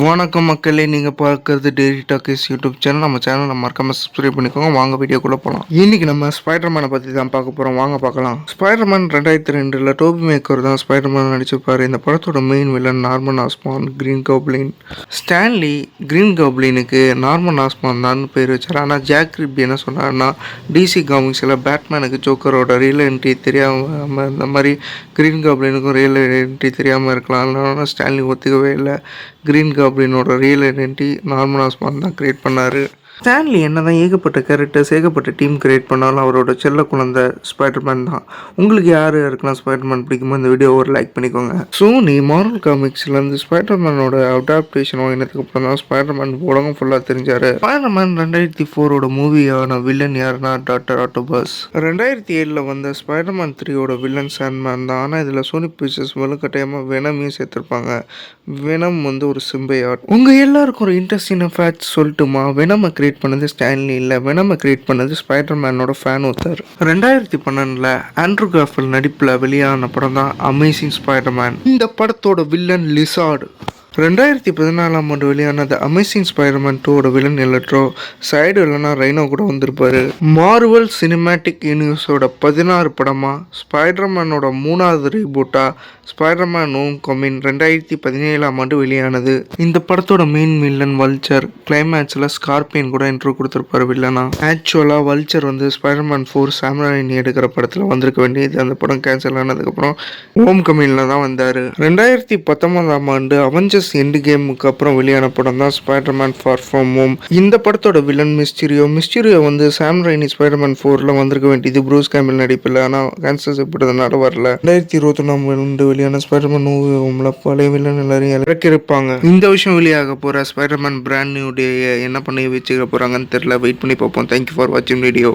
வணக்கம் மக்களே, நீங்கள் பார்க்குறது டெய்லி டாக்கீஸ் யூடியூப் சேனல். நம்ம சேனலை மறக்காம சப்ஸ்கிரைப் பண்ணிக்கோங்க. வாங்க வீடியோக்குள்ளே போகலாம். இன்றைக்கி நம்ம ஸ்பைடர்மேனை பற்றி தான் பார்க்க போகிறோம். வாங்க பார்க்கலாம். ஸ்பைடர்மேன் 2002 டோபி மேக்கர் தான் ஸ்பைடர்மேன் நடிச்சிருப்பார். இந்த படத்தோட main villain Norman Osborn, green goblin. Stan Lee green கோப்ளினுக்கு நார்மன் ஆஸ்மான் தான் பேர் வச்சார். ஆனால் ஜாக் கிர்பி என்ன சொன்னார்னா, டிசி காமிக்ஸில் பேட்மேனுக்கு ஜோக்கரோட ரியல் என்ட்ரி தெரியாமல், இந்த மாதிரி கிரீன் கோப்ளினுக்கும் ரியல் என்ட்ரி தெரியாமல் இருக்கலாம். அதனால ஸ்டான்லி ஒத்துக்கவே இல்லை. Green காப்ளினோட real identity Norman Osborn தான் கிரியேட் பண்ணார். ஸ்டான்லி என்ன தான் ஏகப்பட்ட கேரக்டர்ஸ், ஏகப்பட்ட டீம் கிரியேட் பண்ணாலும் அவரோட செல்ல குழந்தை ஸ்பைடர்மேன் தான். உங்களுக்கு யார் யாருக்கெல்லாம் ஸ்பைடர்மேன் பிடிக்குமோ இந்த வீடியோ ஒரு லைக் பண்ணிக்கோங்க. சோனி மார்வல் காமிக்ஸ்லேருந்து ஸ்பைடர்மேனோட அடாப்டேஷன் வாங்கினதுக்கு அப்புறம் தான் ஸ்பைடர்மேன் உலகம் ஃபுல்லாக தெரிஞ்சார். ஸ்பைடர்மேன் 2004 மூவியான வில்லன் யாருன்னா டாக்டர் ஆக்டோபஸ். 2007 வந்த ஸ்பைடர்மேன் 3 வில்லன் சாண்ட்மேன் தான். ஆனால் இதில் சோனி பிக்சர்ஸ் வலுக்கட்டாயமாக வெனமையும் சேர்த்துருப்பாங்க. வெனம் ஒரு சிம்பையாட். உங்கள் எல்லாருக்கும் ஒரு இன்ட்ரெஸ்டிங் ஃபேக்ட் சொல்லட்டுமா? வெனமை கிரியேட் பண்ணது ஸ்டான்லி இல்லை, வெனமை கிரியேட் பண்ணது ஸ்பைடர்மேனோட ஃபேன் ஒருத்தர். 2012 ஆண்ட்ரூ கார்ஃபீல்ட் நடிப்பில் வெளியான படம் தான் அமேசிங் ஸ்பைடர்மேன். இந்த படத்தோட வில்லன் லிசார்ட். 2014 வெளியான த amazing Spiderman 2 villain electro. Side இல்லைனா ரைனோ கூட வந்திருப்பாரு. மார்வல் சினிமேட்டிக் யூனிவர்ஸோட 16 படமா ஸ்பைடர்மேனோட 3வது ரீபூட்டா ஸ்பைடர்மேன் ஹோம் கமிங் 2017 வெளியானது. இந்த படத்தோட மெயின் வில்லன் வல்ச்சர். கிளைமேக்ஸில் ஸ்கார்பியன் கூட இன்ட்ரோ கொடுத்துருப்பாரு வில்லனா. ஆக்சுவலாக வல்ச்சர் ஸ்பைடர்மேன் 4 சாம்ராயினி எடுக்கிற படத்தில் வந்திருக்க வேண்டியது. அந்த படம் கேன்சல் ஆனதுக்கப்புறம் ஹோம் கமிங்கில் தான் வந்தார். 2019 அவெஞ்சர்ஸ் எண்டு கேமுக்கு அப்புறம் வெளியான படம் தான் ஸ்பைடர்மேன் ஃபார் ஃப்ரம் ஹோம். இந்த படத்தோட வில்லன் மிஸ்டீரியோ. மிஸ்டீரியோ சாம் ரைனி ஸ்பைடர்மேன் 4 வந்திருக்க வேண்டியது ப்ரூஸ் கேம்பிள் நடிப்பில். ஆனால் கேன்சல் செய்யப்பட்டதுனால வரல. 2021 வெளியான ஸ்பைடர்மேன் ஹோம்ல பழைய வில்லன் எல்லாரையும் இறக்கிருப்பாங்க. இந்த விஷயம் வெளியாக போற ஸ்பைடர்மேன் பிராண்ட் நியூ டே என்ன பண்ணி வச்சுக்க போறாங்கன்னு தெரியல. வெயிட் பண்ணி பார்ப்போம். தேங்க்யூ ஃபார் வாட்சிங் வீடியோ.